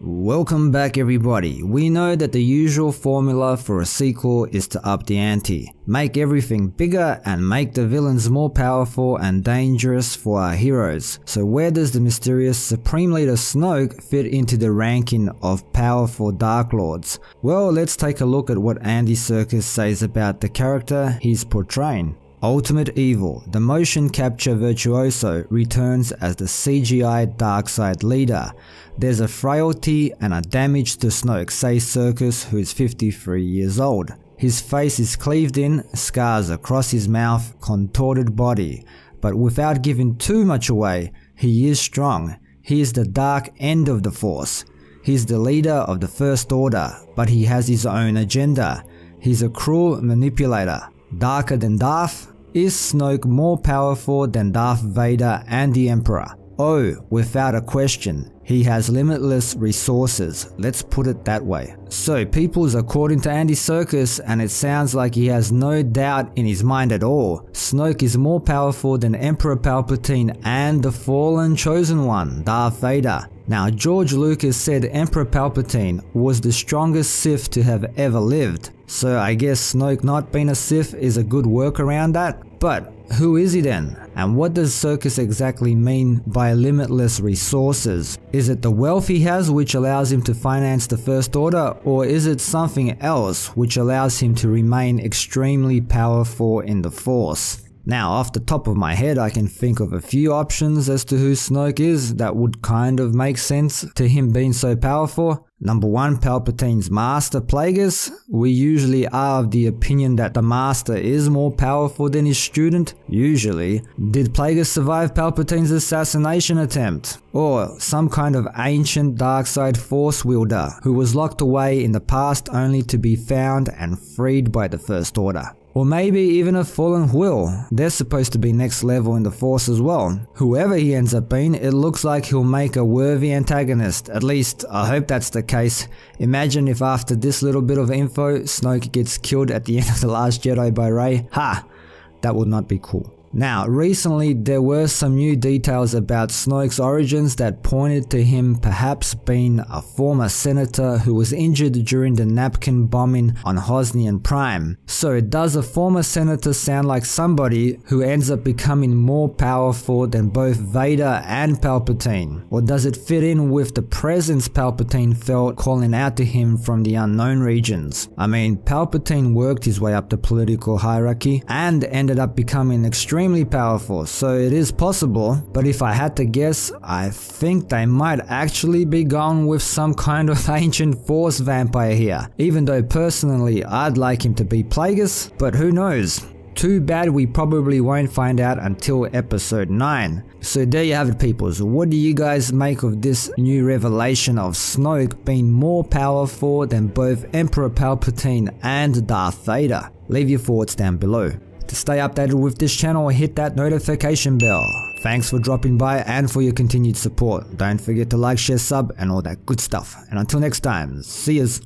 Welcome back everybody. We know that the usual formula for a sequel is to up the ante, make everything bigger and make the villains more powerful and dangerous for our heroes. So where does the mysterious Supreme Leader Snoke fit into the ranking of powerful Dark Lords? Well, let's take a look at what Andy Serkis says about the character he's portraying. Ultimate Evil, the motion capture virtuoso, returns as the CGI Darkside leader. There's a frailty and a damage to Snoke, says Serkis, who is 53 years old. His face is cleaved in, scars across his mouth, contorted body. But without giving too much away, he is strong. He is the dark end of the Force. He's the leader of the First Order, but he has his own agenda. He's a cruel manipulator. Darker than Darth? Is Snoke more powerful than Darth Vader and the Emperor? Oh, without a question. He has limitless resources, let's put it that way. So peoples, according to Andy Serkis, and it sounds like he has no doubt in his mind at all, Snoke is more powerful than Emperor Palpatine and the fallen chosen one, Darth Vader. Now George Lucas said Emperor Palpatine was the strongest Sith to have ever lived, so I guess Snoke not being a Sith is a good workaround that. But who is he then? And what does Serkis exactly mean by limitless resources? Is it the wealth he has which allows him to finance the First Order, or is it something else which allows him to remain extremely powerful in the Force? Now, off the top of my head, I can think of a few options as to who Snoke is that would kind of make sense to him being so powerful. Number 1, Palpatine's master, Plagueis. We usually are of the opinion that the master is more powerful than his student. Usually. Did Plagueis survive Palpatine's assassination attempt? Or some kind of ancient dark side force wielder who was locked away in the past only to be found and freed by the First Order? Or maybe even a fallen Will. They're supposed to be next level in the Force as well. Whoever he ends up being, it looks like he'll make a worthy antagonist. At least, I hope that's the case. Imagine if after this little bit of info, Snoke gets killed at the end of The Last Jedi by Rey. Ha! That would not be cool. Now, recently there were some new details about Snoke's origins that pointed to him perhaps being a former senator who was injured during the napkin bombing on Hosnian Prime. So does a former senator sound like somebody who ends up becoming more powerful than both Vader and Palpatine? Or does it fit in with the presence Palpatine felt calling out to him from the unknown regions? I mean, Palpatine worked his way up the political hierarchy and ended up becoming extremely powerful, so it is possible, but if I had to guess, I think they might actually be going with some kind of ancient Force vampire here, even though personally I'd like him to be Plagueis, but who knows. Too bad we probably won't find out until episode 9. So there you have it peoples, what do you guys make of this new revelation of Snoke being more powerful than both Emperor Palpatine and Darth Vader? Leave your thoughts down below. To stay updated with this channel, hit that notification bell. Thanks for dropping by and for your continued support. Don't forget to like, share, sub and all that good stuff. And until next time, see yas.